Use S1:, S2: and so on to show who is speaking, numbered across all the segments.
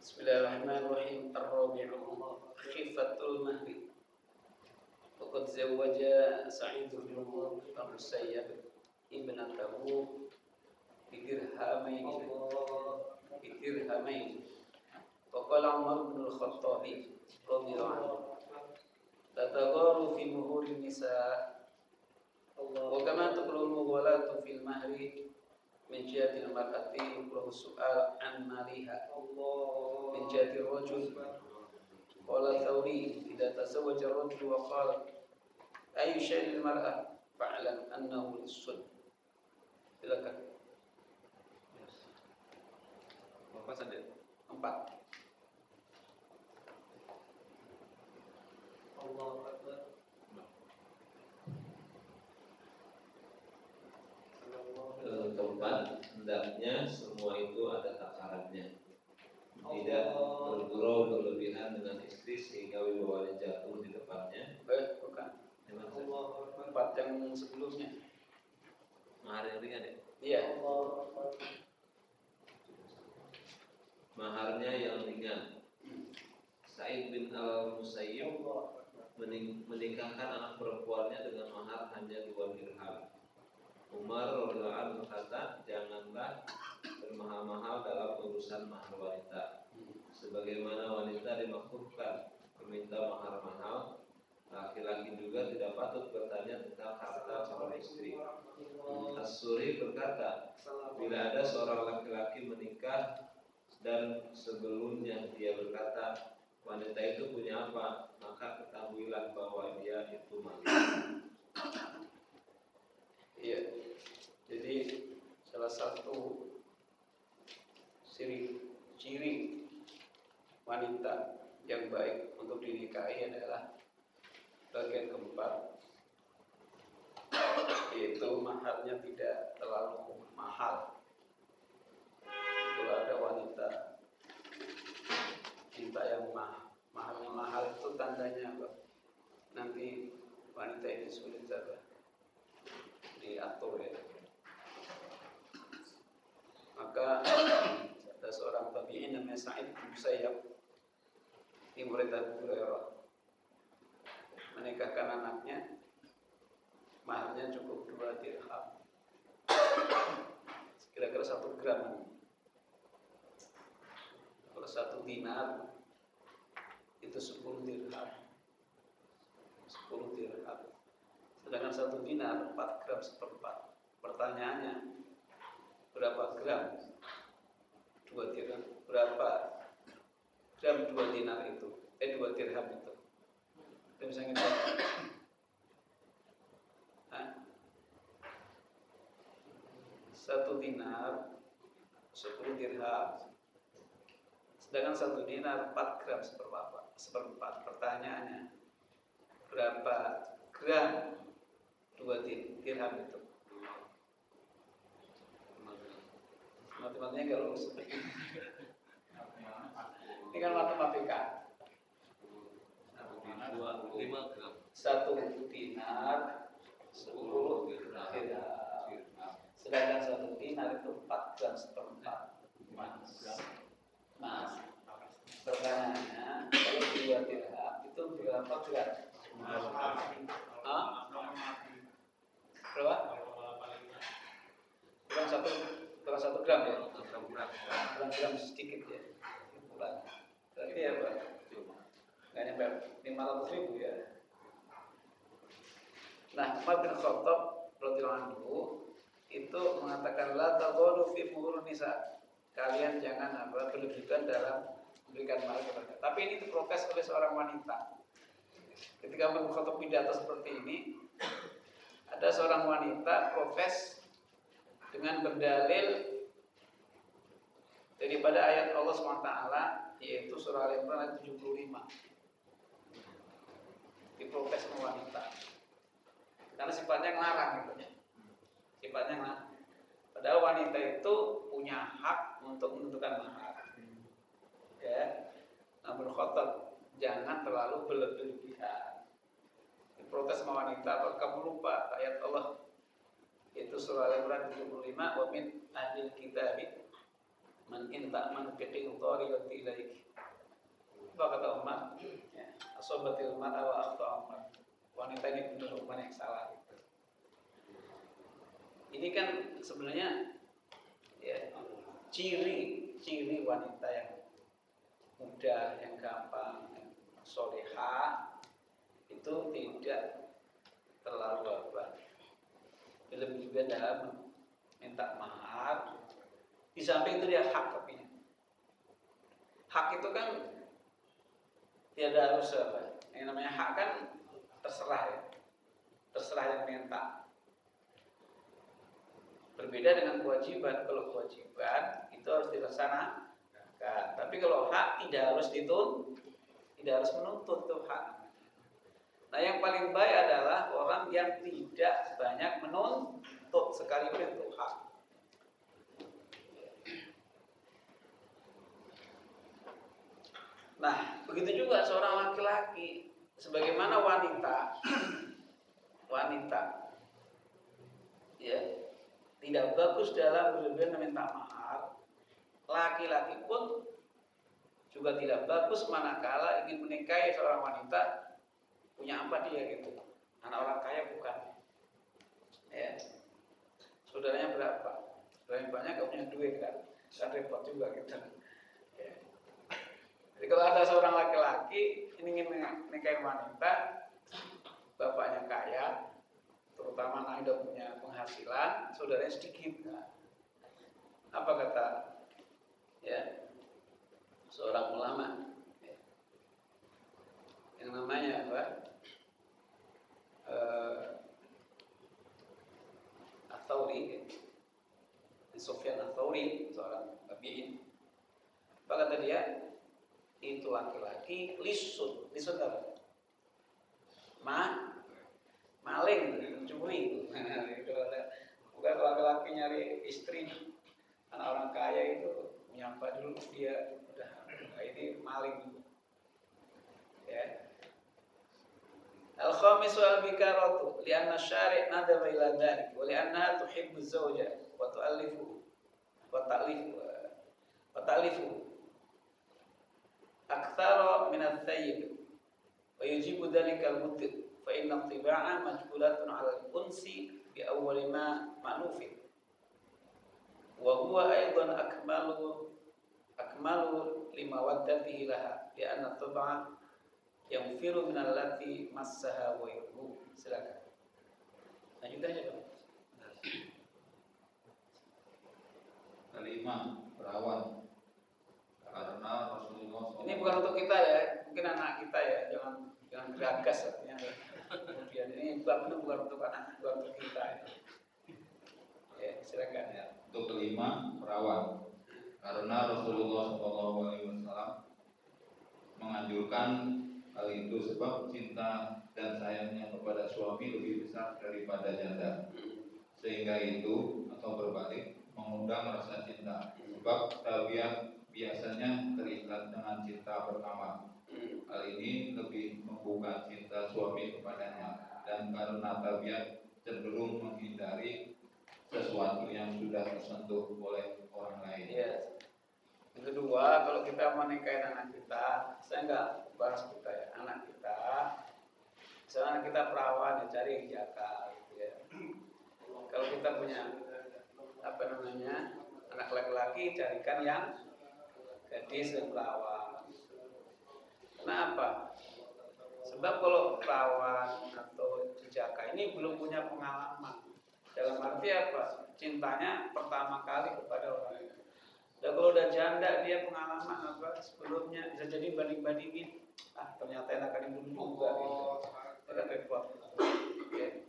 S1: Bismillahirrahmanirrahim. Ar-rabi'u khifatul mahri. Waqad zawwaja Sa'id bin Musayyab ibnatahu bidirhamain. Wa qala Umar bin Al-Khattab radhiyallahu anhu, la tagharu fi muhurin nisa wa kama taqulul mughalatu fil mahri min jihatil mar'ati yukrahu su'al an maliha min jihatir rajul. Qala Thawri idza tazawwaja ar-rajulu wa qala ayyu shay'in lil-mar'ah fa'lam annahu lis-sun. Silakan. Berapa saja? 4. Allahu Akbar.
S2: Keempat, hendaknya semua itu ada takarannya, tidak bergurau berlebihan dengan istri sehingga wibawanya jatuh di depannya.
S1: Bukan. Tempat yang sebelumnya.
S2: Mahar yang ringan ya?
S1: Iya.
S2: Maharnya yang ringan. Sa'id bin Al-Musayyib menikahkan anak perempuannya dengan mahar hanya 2 dirham. Umar radhiyallahu anhu berkata, janganlah bermahal-mahal dalam urusan mahar wanita. Sebagaimana wanita dimakruhkan meminta mahar mahal, laki-laki juga tidak patut bertanya tentang harta calon istri. As-Suri berkata, bila ada seorang laki-laki menikah dan sebelumnya dia berkata, wanita itu punya apa, maka ketahuilah bahwa dia itu maling.
S1: Iya. Jadi salah satu ciri wanita yang baik untuk dinikahi adalah bagian keempat, yaitu maharnya tidak terlalu mahal. Kalau ada wanita cinta yang maharnya mahal, itu tandanya apa? Nanti wanita ini sulit diatur ya. Maka ada seorang tabi'in namanya Sa'id bin Musayyab, ini murid Abu Hurairah, menikahkan anaknya, maharnya cukup 2 dirham, kira-kira 1 gram. Kalau 1 dinar itu 10 dirham. 10 dirham. Sedangkan 1 dinar 4 gram seperempat. Pertanyaannya, berapa gram 2 dirham? Berapa gram 2 dinar itu? 2 dirham itu? Kita bisa ngitung. 1 dinar 10 dirham. Sedangkan 1 dinar 4 gram seperempat. Pertanyaannya, berapa gram 2 dirham itu? Matematikanya gak lulus. Ini kan matematika.
S2: 5 gram.
S1: 1 dinar 10 dirham. Sedangkan 1 dinar itu 4 gram seperempat. Mas. Pertanyaannya, kalau 2 dirham itu berapa gram? Berapa? Kurang 1 gram ya? Kurang gram sedikit ya? Berarti ya Pak? Nggak nyampe 500.000 ya? Nah, Umar bin Khattab radhiyallahu anhu itu mengatakan, la taghalu fi muhurun nisa. Kalian jangan berlebihan dalam memberikan mahar kepada. Tapi ini diprotes oleh seorang wanita. Ketika Umar bin Khattab pidato seperti ini, ada seorang wanita protes dengan berdalil daripada ayat Allah SWT, yaitu surah Al-Imran ayat 75. Diprotes sama wanita karena sifatnya ngelarang gitu. Sifatnya ngelarang. Padahal wanita itu punya hak untuk menentukan mahar. Ya. Namun Khattab jangan terlalu berlebihan. Diprotes sama wanita, kamu lupa ayat Allah, itu surah Al-Imran 75, wa min ahlil kitabi Man inta man biqin tariqati ilaik. Apa kata Umar? Ya, asobatil mar'a wa akhta Umar. Wanita ini benar Umar yang salah. Ini kan sebenarnya ya, ciri wanita yang mudah, yang gampang, yang soleha itu tidak terlalu apa. Lebih juga dalam minta mahar. Di samping itu dia hak tapi hak itu kan tiada harus apa. Yang namanya hak kan terserah ya. Terserah yang minta. Berbeda dengan kewajiban. Kalau kewajiban itu harus dilaksanakan. Tapi kalau hak tidak harus dituntut, tidak harus menuntut tuh hak. Nah yang paling baik adalah orang yang tidak banyak menuntut sekalipun untuk hak. Nah begitu juga seorang laki-laki, sebagaimana wanita, ya tidak bagus dalam berlebihan meminta mahar. Laki-laki pun juga tidak bagus manakala ingin menikahi seorang wanita. Punya apa dia gitu? Anak orang kaya bukan? Ya, saudaranya berapa? Saudaranya banyak, gak punya duit kan? Kan repot juga gitu. Ya. Jadi kalau ada seorang laki-laki ingin menikahi wanita, bapaknya kaya, terutama anak udah punya penghasilan, saudaranya sedikit. Nah, apa kata ya seorang ulama ya, yang namanya apa? Ats-Tsauri, Sufyan Ats-Tsauri, seorang tabi'in. Apa kata dia? Itu laki-laki lisun apa? Maling, mencuri. Bukan laki-laki nyari istri, anak orang kaya itu menyapa dulu dia udah ini maling. Ya. Al-khamis wal bikaratu li'anna syari' nadaba ila dzalik wa li'annaha tuhibbu zawja wa tu'allifu wa ta'lifu aktsara min ats-thayyib wa yujibu dzalika al-mutir fa inna at-tiba'a majbulatun 'ala al-unsi bi awwali ma ma'nufin wa huwa aidan akmalu limawaddatihi laha li'anna at-tab'a yang firu minallati massaha wa yuhu. Silakan. Lanjut aja dong.
S3: Kelima, perawan. Karena Rasulullah SAW.
S1: Ini bukan untuk kita ya, mungkin anak kita ya, jangan geragas artinya. Kemudian ini bukan untuk anak, bukan untuk kita. Ya, silakan ya.
S3: Untuk kelima, perawan. Karena Rasulullah SAW menganjurkan hal itu sebab cinta dan sayangnya kepada suami lebih besar daripada janda. Sehingga itu atau berbalik mengundang rasa cinta. Sebab tabiat biasanya terikat dengan cinta pertama. Hal ini lebih membuka cinta suami kepadanya dan karena tabiat cenderung menghindari sesuatu yang sudah tersentuh oleh orang lain.
S1: Yes. Yang kedua, kalau kita menikahi anak kita, saya nggak bahas kita ya, anak kita, misalnya anak kita perawan ya cari yang jaga, gitu ya. Kalau kita punya anak laki-laki, carikan yang gadis dan perawan. Kenapa? Sebab kalau perawan atau jaka ini belum punya pengalaman. Dalam arti apa? Cintanya pertama kali kepada orang lain. Dan kalau udah janda dia pengalaman apa sebelumnya bisa jadi banding-bandingin. Ternyata enakan yang dulu juga gitu. Ada repot. Okay.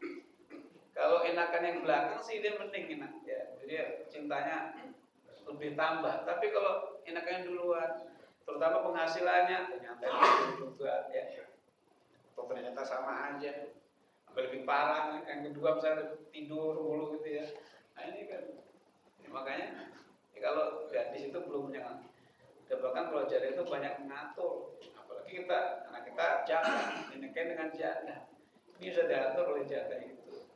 S1: Kalau enakan yang belakang sih dia mending enak ya. Jadi cintanya lebih tambah. Tapi kalau enakan yang duluan, terutama penghasilannya ternyata yang juga ya. Atau ternyata sama aja. Sampai lebih parah yang kedua misalnya tidur mulu gitu ya. Nah ini kan makanya kalau gadis itu belum punya, dan bahkan kalau janda itu banyak mengatur, apalagi anak kita janda, dinikahin dengan janda, ini sudah diatur oleh janda itu.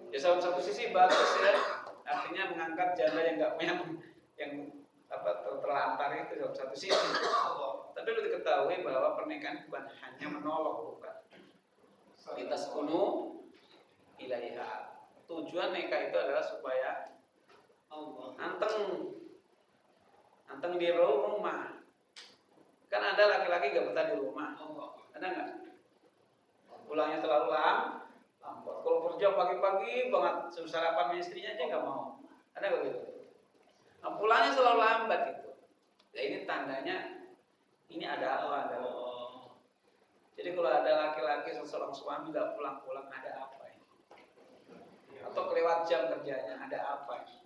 S1: Ya satu sisi bagus ya, artinya mengangkat janda yang nggak punya yang terlantar itu dalam satu sisi. Tapi perlu diketahui bahwa pernikahan bukan hanya menolong, bukan. Lintas kuno ilaiha. Tujuan nikah itu adalah supaya anteng di rumah. Kan ada laki-laki gak betah di rumah. Ada nggak? Pulangnya terlalu lambat. Kalau kerja pagi-pagi banget, suruh sarapan sama istrinya aja nggak mau. Ada nggak gitu? Nah, pulangnya selalu lambat gitu. Ya ini tandanya ini ada apa? Ada apa? Jadi kalau ada laki-laki seorang suami nggak pulang-pulang, ada apa ini? Atau kelewat jam kerjanya, ada apa ini?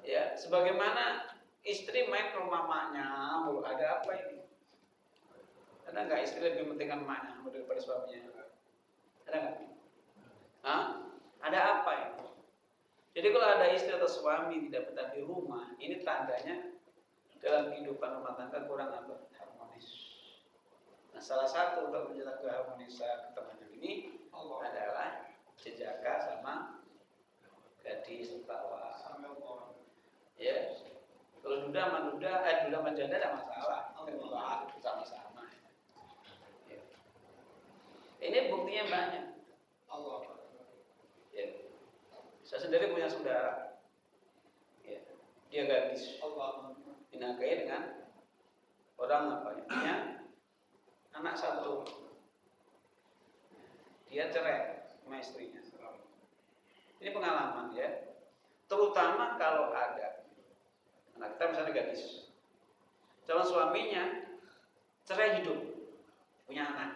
S1: Ya, sebagaimana istri main ke rumah maknya, ada apa ini? Ada nggak istri lebih pentingkan maknya daripada suaminya? Ada nggak? Hah? Ada apa ini? Jadi kalau ada istri atau suami tidak betah di rumah, ini tandanya dalam kehidupan rumah tangga kurang harmonis. Nah, salah satu untuk menjaga keharmonisan ketemangan ini adalah jejaka sama gadis tawa. Ya, kalau duda sama janda ada masalah, bahas sama-sama. Ya. Ini buktinya banyak. Ya. Saya sendiri punya saudara, ya. Dia gadis, dinikahi dengan orang punya anak satu. Dia cerai sama istrinya. Ini pengalaman ya. Terutama kalau ada anak kita misalnya gadis, calon suaminya cerai hidup, punya anak.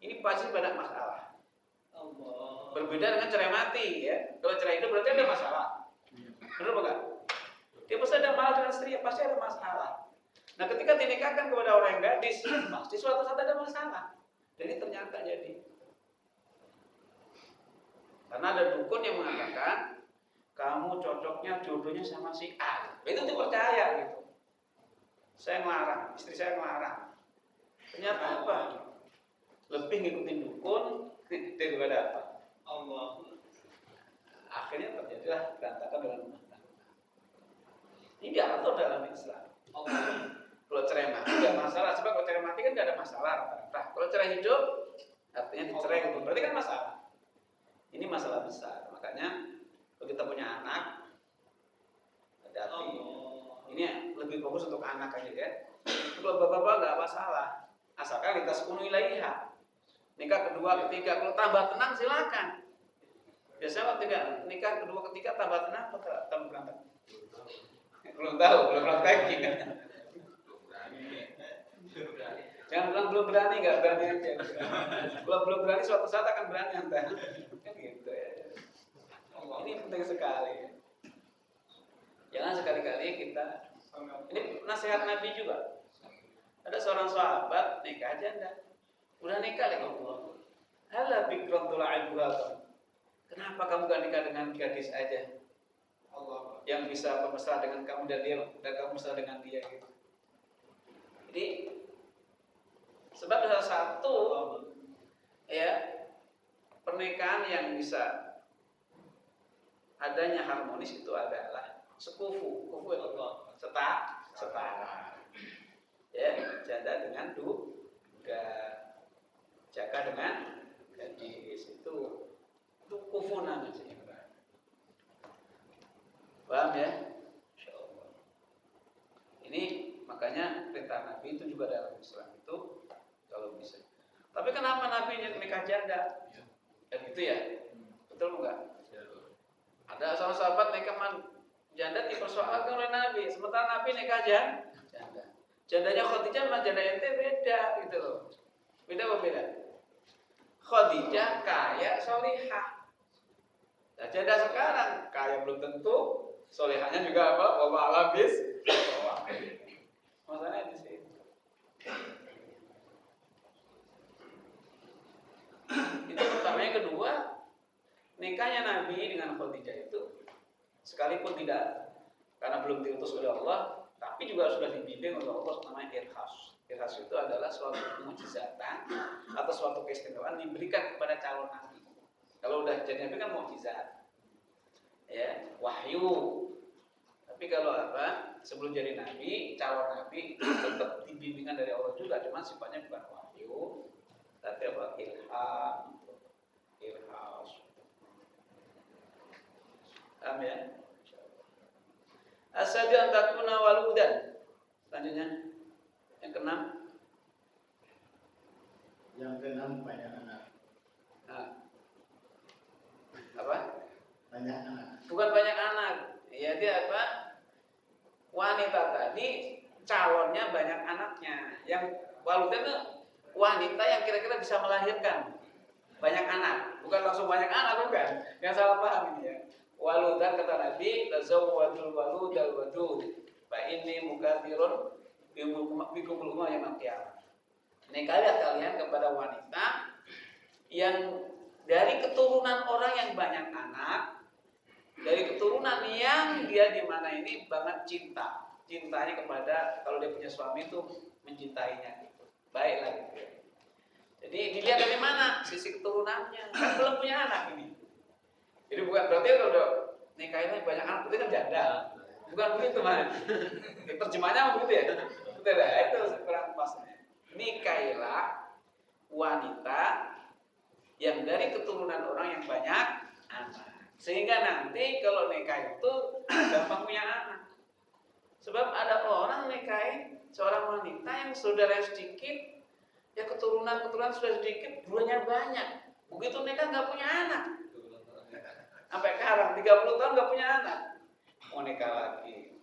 S1: Ini pasti banyak masalah. Berbeda dengan cerai mati ya. Kalau cerai hidup berarti ada masalah. Benar enggak? Dia pasti ada masalah dengan istri, pasti ada masalah. Nah, ketika dinikahkan kepada orang yang gadis, pasti suatu saat ada masalah. Jadi ternyata jadi. Karena ada dukun yang mengatakan kamu cocoknya jodohnya sama si A. Itu dipercaya gitu. Saya ngelarang, istri saya ngelarang. Ternyata apa? Lebih ngikutin dukun daripada apa? Allah. Akhirnya terjadilah berantakan dalam rumah tangga. Ini diatur dalam Islam. Kalau cerai mati nggak masalah, sebab kalau cerai mati kan nggak ada masalah. Nah, kalau cerai hidup artinya dicerai, berarti kan masalah. Ini masalah besar. Makanya kalau kita punya anak, hati-hati. Ini lebih fokus untuk anak aja kan. Kalau bapak-bapak nggak masalah, asalkan lintas kuno ilaiha. Nikah kedua, ketiga, kalau tambah tenang silakan. Biasanya waktu nikah kedua, ketiga tambah tenang atau tambah berantem? Belum tahu, belum praktekin. Jangan bilang belum berani, nggak berani aja. Kalau belum berani, suatu saat akan berani anda. Kan gitu ya. Ini penting sekali. Jangan sekali-kali kita. Ini nasihat Nabi juga. Ada seorang sahabat nikah janda. Udah nikah lagi. Halah bikron tula'il buhatan. Kenapa kamu gak nikah dengan gadis aja? Allah yang bisa bermesra dengan kamu dan kamu mesra dengan dia gitu. Jadi sebab salah satu ya pernikahan yang bisa adanya harmonis itu adalah sekufu. Kufu itu setara. Ya, janda dengan duda, jaka dengan gadis itu kufu namanya. Paham ya? Insyaallah. Ini makanya perintah Nabi itu juga dalam Islam itu kalau bisa. Tapi kenapa Nabi nikah janda? Kan gitu ya? Betul enggak? Ada seorang sahabat nikah janda dipersoalkan oleh Nabi, sementara Nabi nikah janda. Jandanya Khadijah sama janda ente beda gitu loh. Beda apa beda? Khadijah kaya solihah. Nah, janda sekarang kaya belum tentu, solihahnya juga apa? Wa ma'alam bis. Masalahnya di sini. Itu pertama. Yang kedua, nikahnya Nabi dengan Khadijah itu sekalipun tidak karena belum diutus oleh Allah, tapi juga sudah dibimbing oleh Allah, namanya irhas. Irhas itu adalah suatu mukjizatan atau suatu keistimewaan diberikan kepada calon nabi. Kalau udah jadi nabi kan mukjizat, ya wahyu. Tapi Tapi kalau apa? Sebelum jadi nabi, calon nabi tetap dibimbingan dari Allah juga, cuma sifatnya bukan wahyu, tapi apa? Ilham, ilham. Paham ya? Asabi an takuna waludan. Selanjutnya yang keenam.
S4: Yang keenam banyak anak.
S1: Nah, apa?
S4: Banyak anak.
S1: Bukan banyak anak. Ya dia apa? Wanita tadi calonnya banyak anaknya. Yang waludan itu wanita yang kira-kira bisa melahirkan banyak anak. Bukan langsung banyak anak, bukan. Yang salah paham ini ya. Waludan kata Nabi, tazawwadul waludal wadud. Fa inni mukatsirun bikumul umma yaumil qiyamah. Nikahilah kalian kepada wanita yang dari keturunan orang yang banyak anak, dari keturunan yang dia di mana ini banget cinta, cintanya kepada kalau dia punya suami itu mencintainya gitu. Baiklah gitu. Jadi dilihat dari mana sisi keturunannya, kan belum punya anak ini. Jadi bukan berarti kalau udah nikahinnya banyak anak itu kan janda, bukan begitu man. Terjemahnya begitu ya, betul ya, itu kurang pasnya. Nikahilah wanita yang dari keturunan orang yang banyak anak. Sehingga nanti kalau nikah itu gampang punya anak. Sebab ada orang nikahin seorang wanita yang saudara sedikit, ya keturunan sudah sedikit, buahnya banyak. Begitu nikah nggak punya anak. Sampai sekarang 30 tahun nggak punya anak. Mau nikah lagi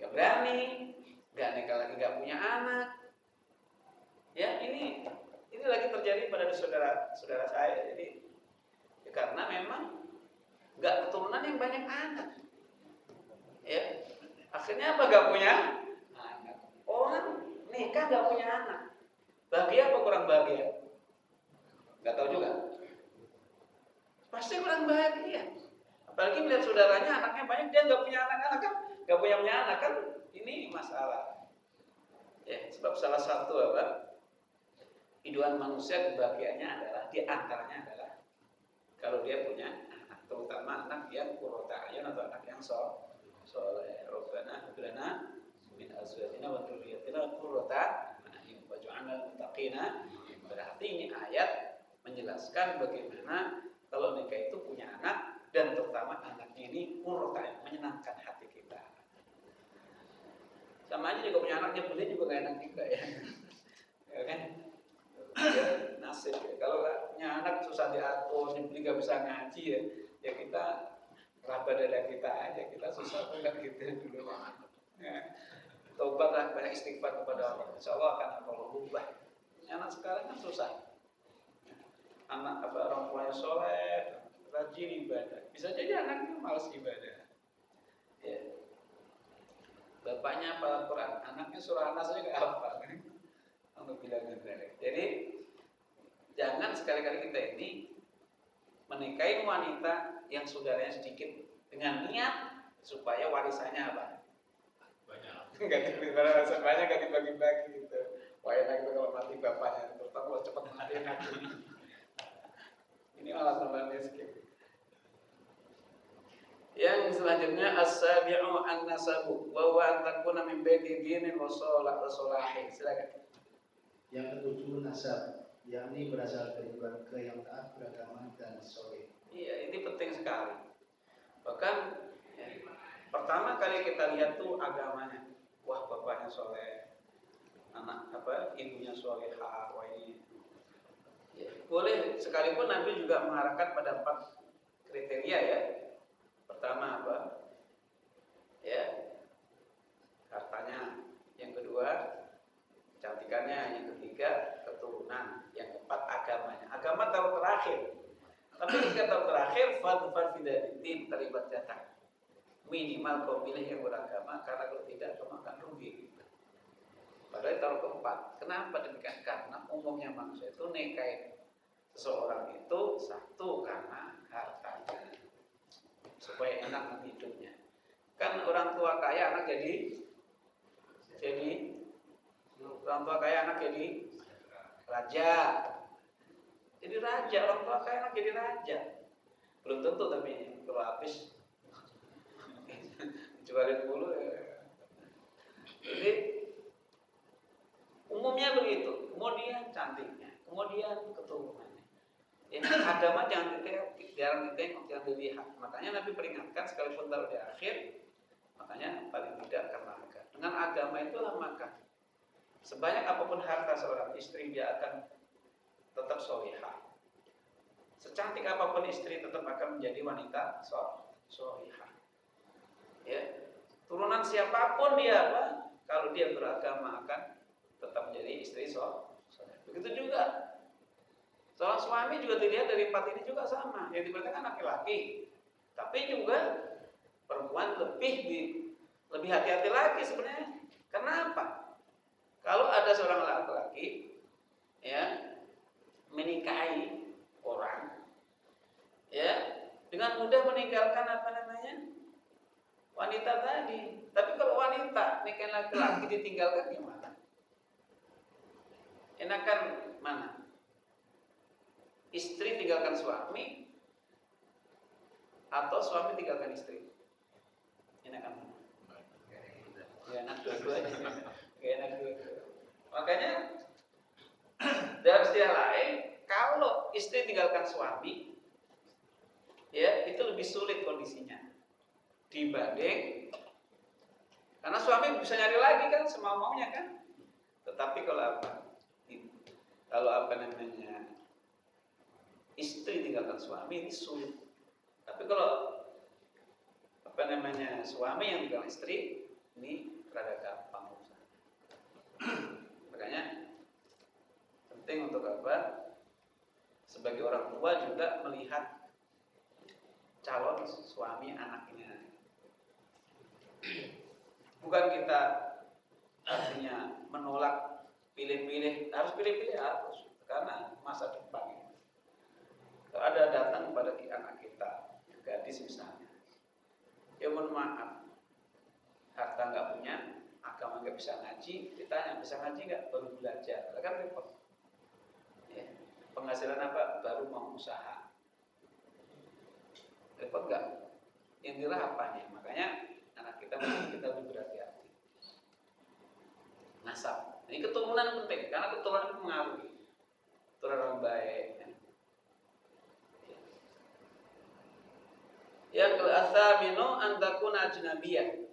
S1: nggak berani, nggak nikah lagi nggak punya anak. Ya ini lagi terjadi pada saudara saya. Jadi ya karena memang nggak keturunan yang banyak anak. Ya akhirnya apa? Nggak punya anak. Orang nikah nggak punya anak. Bahagia apa kurang bahagia? Nggak tahu juga. Pasti kurang bahagia. Apalagi melihat saudaranya anaknya banyak, dia nggak punya anak-anak kan, nggak punya anak kan, ini masalah. Ya, sebab salah satu apa? Hidupan manusia kebahagiaannya adalah di antaranya adalah kalau dia punya anak, terutama anak yang qurrata a'yun atau anak yang soleh. Rabbana hab lana min azwajina wa dzurriyyatina qurrata a'yun waj'alna lil muttaqina. Berarti ini ayat menjelaskan bagaimana kalau nikah itu punya anak dan terutama anaknya ini qurrata, menyenangkan hati kita. Sama aja juga punya anaknya beli juga gak enak juga ya. Ya kan? Ya, nasib ya. Kalau punya anak susah diatur, beli gak bisa ngaji ya, ya kita raba dada kita aja, kita susah banget gitu dulu. Ya. Taubatlah, banyak istighfar kepada Allah. Insyaallah akan Allah ubah. Anak sekarang kan susah. Anak orang tuanya soleh, rajin ibadah. Bisa jadi anaknya malas ibadah. Ya. Bapaknya hafal Quran, anaknya surah An-Nas aja nggak hafal. Untuk bilang benar. Jadi jangan sekali-kali kita ini menikahi wanita yang saudaranya sedikit dengan niat supaya warisannya apa? Banyak. Enggak warisan banyak, enggak dibagi-bagi gitu. Wah enak itu kalau mati bapaknya, terutama kalau cepat mati enak. Ini malah tambah miskin. Yang selanjutnya as-sabi'u an-nasabu wa huwa an takuna min baiti dinin wa salahin. Silakan.
S4: Yang ketujuh nasab, yakni berasal dari keluarga yang taat beragama dan soleh.
S1: Iya, ini penting sekali. Bahkan ya, pertama kali kita lihat tuh agamanya. Wah, bapaknya soleh, anak ibunya solehah. Wah ini ya, boleh, sekalipun Nabi juga mengarahkan pada 4 kriteria ya. Pertama apa? Ya, hartanya. Yang kedua, cantikannya. Yang ketiga, keturunan. Yang keempat, agamanya. Agama taruh terakhir. Tapi jika taruh terakhir, fadfar fidatin, terlibat jatah. Minimal kau pilih yang beragama, karena kalau tidak kamu akan rugi. Padahal taruh keempat. Kenapa demikian? Karena umumnya manusia itu nikahin seseorang itu satu karena hartanya, supaya enak nanti hidupnya. Kan orang tua kaya anak jadi orang tua kaya anak jadi raja. Jadi raja, orang tua kaya anak jadi raja. Belum tentu tapi kalau habis Kecuali dulu ya. Jadi umumnya begitu. Kemudian cantiknya, kemudian keturunannya. Ini agama jarang ditengok, jangan dilihat. Makanya Nabi peringatkan sekalipun taruh di akhir, makanya paling tidak karena agama. Dengan agama itulah maka sebanyak apapun harta seorang istri dia akan tetap solihah. Secantik apapun istri tetap akan menjadi wanita solihah. Ya, turunan siapapun dia kalau dia beragama akan tetap menjadi istri solihah. Begitu juga seorang suami juga dilihat dari 4 ini juga sama. Yang diperhatikan laki-laki, tapi juga perempuan lebih hati-hati lagi sebenarnya. Kenapa? Kalau ada seorang laki-laki ya menikahi orang ya dengan mudah meninggalkan wanita tadi. Tapi kalau wanita nikahin laki-laki ditinggalkan gimana? Enakan mana? Istri tinggalkan suami atau suami tinggalkan istri? Enakan mana? Ya, enak dua-duanya. Enak dua-duanya. Makanya dalam istilah lain, kalau istri tinggalkan suami, ya itu lebih sulit kondisinya dibanding karena suami bisa nyari lagi kan semau-maunya kan. Tetapi kalau istri tinggalkan suami ini sulit. Tapi kalau suami yang tinggal istri ini rada gampang urusan. Makanya penting untuk sebagai orang tua juga melihat calon suami anaknya. Bukan kita artinya menolak pilih-pilih, harus pilih-pilih harus karena masa depan. Kalau ada datang kepada anak kita, gadis misalnya, ya mohon maaf, harta nggak punya, agama nggak bisa ngaji, ditanya bisa ngaji nggak, baru belajar, kan repot. Ya. Penghasilan apa? Baru mau usaha. Repot nggak? Yang dirah apanya? Makanya anak kita lebih berhati-hati. Nasab. Ini keturunan penting karena keturunan itu mengaruhi. Keturunan baik. Yang ke-athaminu an takuna ajnabiyah.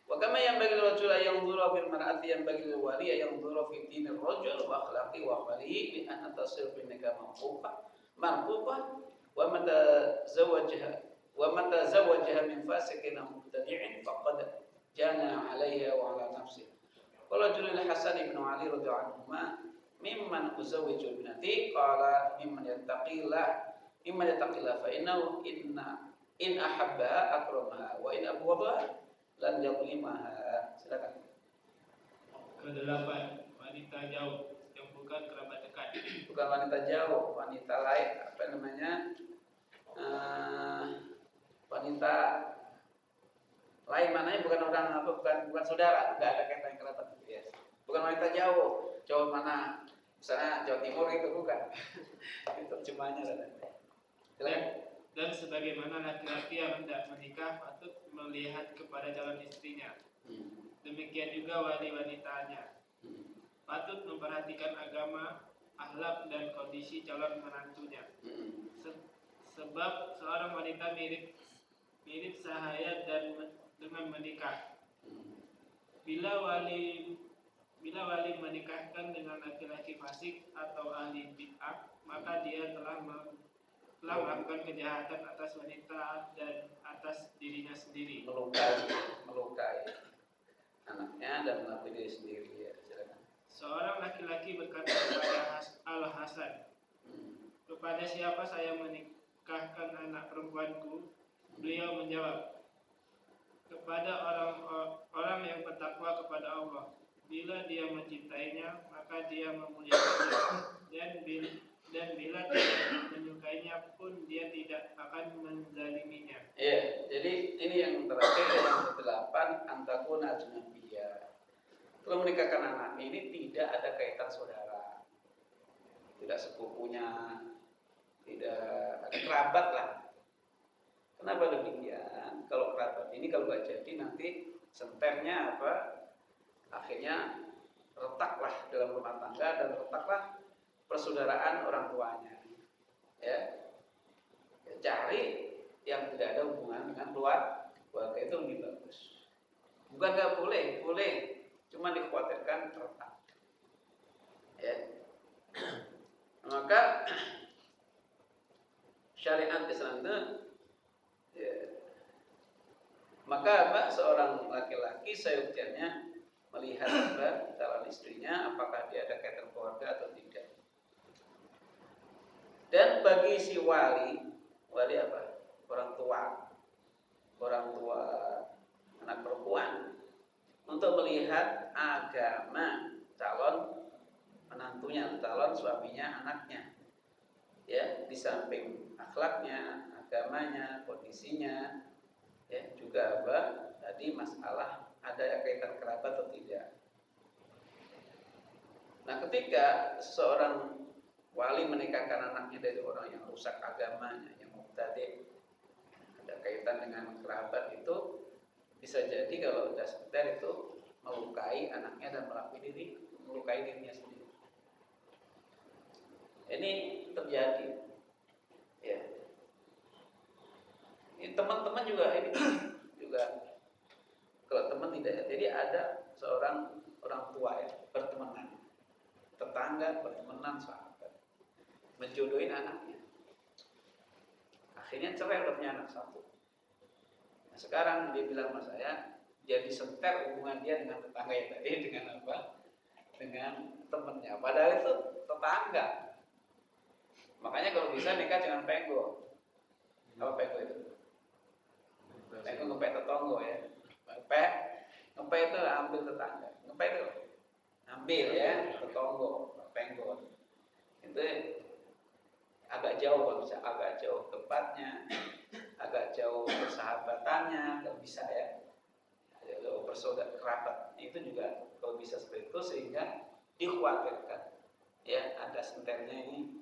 S1: Wa kama yanbaghi lirajuli an yanzura fil mar'ati yanbaghi lil wali an yanzura fi dinir rajul wa akhlaqi wa amalihi bi an tasir fi nikah marfuqah wa mata zawwajaha min fasiqin mubtadi'in faqad jana 'alayha wa 'ala nafsihi. Qala Julil Hasan ibn Ali radhiyallahu anhuma mimman uzawwiju binati qala mimman yattaqillah fa innahu in ahabbaha akramaha wa in abghadaha lan yadhlimaha. Silakan.
S5: Kedelapan, wanita jauh yang bukan kerabat dekat.
S1: Bukan wanita jauh, wanita lain wanita lain mananya bukan orang bukan saudara, enggak ada kaitan kerabat. Yes. Bukan wanita jauh mana? Misalnya Jawa Timur itu bukan. Itu terjemahannya Silakan.
S5: Dan sebagaimana laki-laki yang hendak menikah patut melihat kepada calon istrinya. Demikian juga wali wanitanya. Patut memperhatikan agama, akhlak dan kondisi calon menantunya. Sebab seorang wanita mirip sahaya dan dengan menikah. Bila wali menikahkan dengan laki-laki fasik atau ahli bid'ah, maka dia telah melakukan kejahatan atas wanita dan atas dirinya sendiri.
S1: Melukai anaknya dan melukai diri sendiri. Ya, silakan.
S5: Seorang laki-laki berkata kepada Al-Hasan, kepada siapa saya menikahkan anak perempuanku? Beliau menjawab, kepada orang yang bertakwa kepada Allah. Bila dia mencintainya, maka dia memuliakannya, dan bila tidak menyukainya pun dia tidak akan menzaliminya.
S1: Iya, jadi ini yang terakhir yang ke-8 antakuna ajnabiyah. Kalau menikahkan anak ini tidak ada kaitan saudara, tidak sepupunya, tidak ada kerabat lah. Kenapa demikian? kalau kerabat ini kalau nggak jadi nanti senternya apa? Akhirnya retaklah dalam rumah tangga dan retaklah persaudaraan orang tuanya. Ya, cari yang tidak ada hubungan dengan keluarga itu lebih bagus. Bukan nggak boleh, boleh, cuma dikhawatirkan retak. Ya. Maka syariat Islam itu ya, maka apa seorang laki-laki seyogyanya melihat apa calon istrinya apakah dia ada kaitan keluarga atau tidak. Dan bagi si wali apa? Orang tua anak perempuan untuk melihat agama calon menantunya, calon suaminya, anaknya. Ya, di samping akhlaknya, agamanya, kondisinya, ya juga apa? Tadi masalah ada kaitan kerabat atau tidak. Nah, ketika seorang wali menikahkan anaknya dari orang yang rusak agamanya, yang mubtadi', ada kaitan dengan kerabat itu bisa jadi kalau sudah sebentar itu melukai anaknya dan melukai dirinya sendiri. Ini terjadi, ya. Ini teman-teman juga kalau teman tidak, jadi ada seorang orang tua ya bertemanan, tetangga bertemanan sahabat, menjodohin anaknya. Akhirnya cerai udah punya anak satu. Nah, sekarang dia bilang sama saya, jadi senter hubungan dia dengan tetangga yang tadi dengan apa? Dengan temennya. Padahal itu tetangga. Makanya kalau bisa nikah jangan penggo. Apa penggo itu? Penggo ngepek tetangga ya. Ngepek itu ambil tetangga. Ngepek itu ambil ya tetangga, penggo. Itu agak jauh kalau bisa, agak jauh tempatnya, agak jauh persahabatannya, nggak bisa ya. Kalau bersaudara kerabat itu juga kalau bisa seperti itu sehingga dikhawatirkan ya ada senternya ini.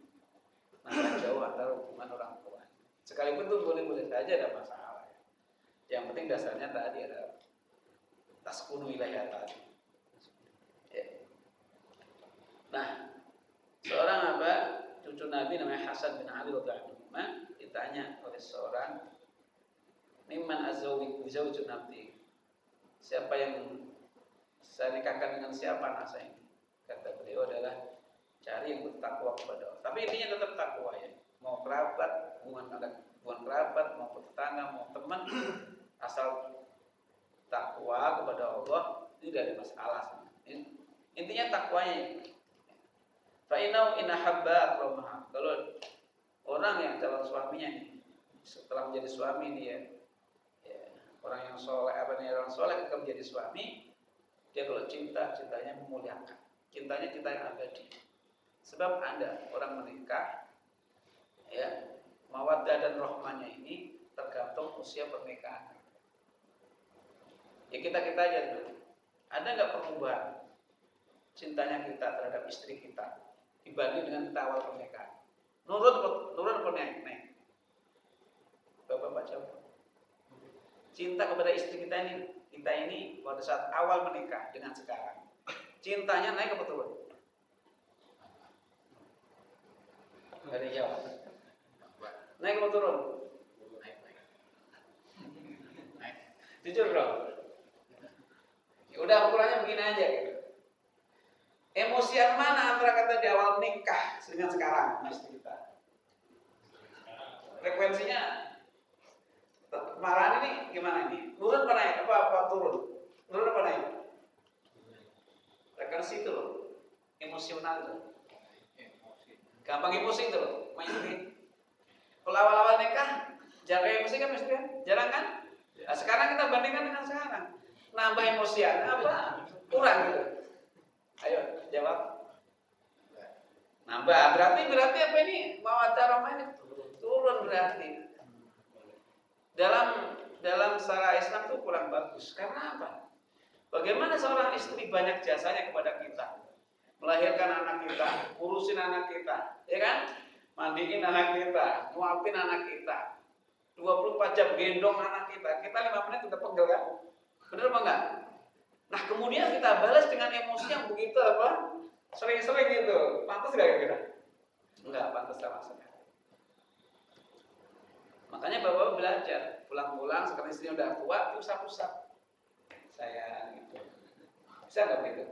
S1: Nah, jauh antara hubungan orang tua. Sekalipun itu boleh-boleh saja ada masalah. Yang penting dasarnya tadi ada taskunu ilaiha tadi. Ya. Nah, seorang apa? Cucu Nabi namanya Hasan bin Ali radhiyallahu anhu ditanya oleh seorang mimman azawiju Nabi. Siapa yang saya nikahkan dengan siapa anak saya ini? Kata beliau adalah cari yang bertakwa kepada Allah. Tapi intinya tetap takwa ya. Mau kerabat, hubungan kerabat, mau tetangga, mau teman, asal takwa kepada Allah, ini tidak ada masalah. Intinya takwanya. Fa'inau inahabba akramaha. Kalau orang yang calon suaminya ini, setelah menjadi suami dia, ya, orang yang soleh, orang soleh ketika menjadi suami, dia kalau cintanya memuliakan, cintanya cinta yang abadi. Sebab ada orang menikah, ya, mawaddah dan rahmanya ini tergantung usia pernikahan. Ya kita aja dulu. Ada nggak perubahan cintanya kita terhadap istri kita dibanding dengan kita awal pernikahan? Nurun apa naik? Bapak jawab. Cinta kepada istri kita ini pada saat awal menikah dengan sekarang, cintanya naik apa turun? Gak ada jawab. Naik atau turun? Naik. Jujur bro. Ya udah ukurannya begini aja gitu. Emosian mana antara kata di awal nikah dengan sekarang istri kita? Frekuensinya kemarahan ini gimana ini? Turun apa naik? Apa turun? Turun apa naik? Frekuensi itu loh. Emosional itu. Gampang emosi itu loh, main istri. Kalau awal-awal nikah, jaga emosi kan istri kan? Jarang kan? Nah, sekarang kita bandingkan dengan sekarang. Nambah emosian apa? Kurang gitu. Ayo jawab. Nambah. Berarti apa ini? Mawaddah rahmah ini turun berarti. Dalam syara Islam itu kurang bagus. Karena apa? Bagaimana seorang istri banyak jasanya kepada kita? Melahirkan anak kita, urusin anak kita, ya kan? Mandiin anak kita, nguapin anak kita. 24 jam gendong anak kita 5 menit udah pegel kan? Bener apa enggak? Nah kemudian kita balas dengan emosi yang begitu apa? Sering-sering gitu. Pantas gak kira-kira? Enggak pantas sama sekali. Makanya bapak belajar pulang-pulang sekarang istrinya udah tua, usap-usap. Saya gitu. Bisa nggak begitu?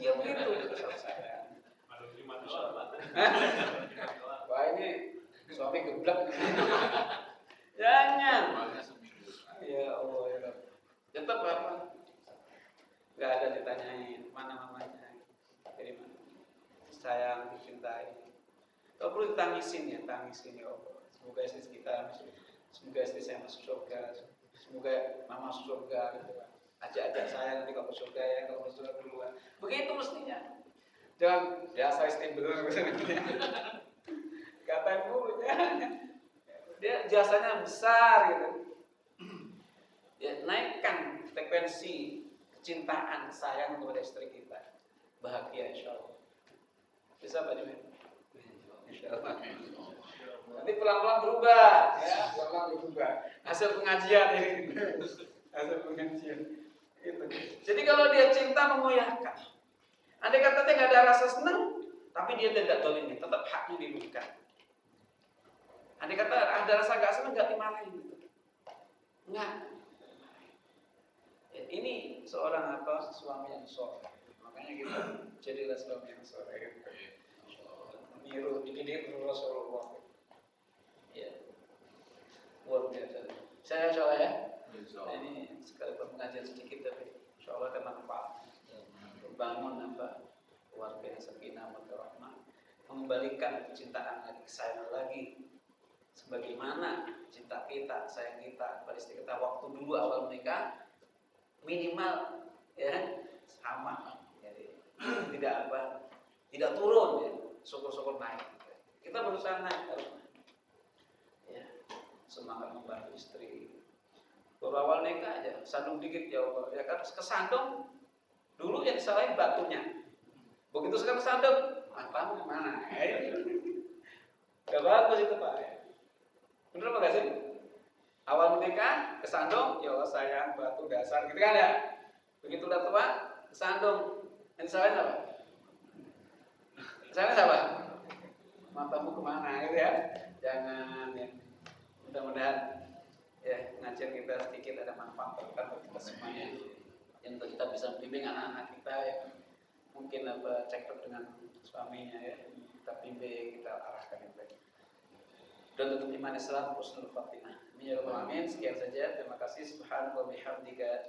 S1: Iya begitu. Usap-usap. Wah ini suami geblek. Jangan. Ya Allah ya. Tetap apa? Gak ada ditanyain mana mamanya. Dari mana? Sayang, dicintai. Kalau perlu ditangisin ya, tangisin ya Allah. Semoga istri kita, semoga istri saya masuk surga, semoga mama masuk surga. Gitu. Ajak-ajak saya nanti kalau masuk surga ya, kalau masuk surga duluan. Begitu mestinya. Jangan biasa istri belum. Katain dulu jangan. Dia jasanya besar gitu. Ya, naikkan frekuensi kecintaan, sayang kepada istri kita. Bahagia insya Allah. Bisa Pak Jumir? Insya Allah. Nanti pelan-pelan berubah, ya, pelan-pelan berubah. Hasil pengajian ini, hasil pengajian. Gitu. Jadi kalau dia cinta mengoyahkan, andai kata dia nggak ada rasa senang, tapi dia tidak dolimi, tetap haknya diberikan. Andai kata ada rasa nggak senang, nggak dimarahin. Nggak. Ya, ini seorang apa? Suami yang soleh. Makanya kita jadilah suami yang soleh. Gitu. Niru, dididik Rasulullah. Ya, luar biasa. Saya insya Allah ya. Ini sekali pengajian sedikit tapi insya Allah akan manfaat. Bangun apa? Keluarga yang sakinah warahmah, mengembalikan kecintaan lagi, kesayangan lagi. Sebagaimana cinta kita, sayang kita kepada istri kita waktu dulu awal menikah minimal ya sama. Jadi tidak apa? Tidak turun ya. Syukur-syukur naik. Kita berusaha naik harus naik. Ya, semangat membantu istri. Baru awal nikah aja, sandung dikit ya Allah. Ya kan kesandung dulu yang disalahin batunya. Begitu sekarang kesandung, matamu kemana? Gak bagus itu Pak. Bener apa gak sih? Awal menikah kesandung, ya Allah sayang batu dasar gitu kan ya. Begitu udah tua kesandung, yang disalahin apa? Disalahin apa? Matamu kemana gitu ya? Jangan ya. Mudah-mudahan ya ngajar kita sedikit ada manfaat untuk kita semuanya. Yang kita bisa bimbing anak-anak kita yang mungkin apa cekcok dengan suaminya ya. Kita bimbing, kita arahkan yang baik. Dan untuk iman Islam husnul khatimah. Amin. Sekian saja. Terima kasih. Subhanallah bihamdika.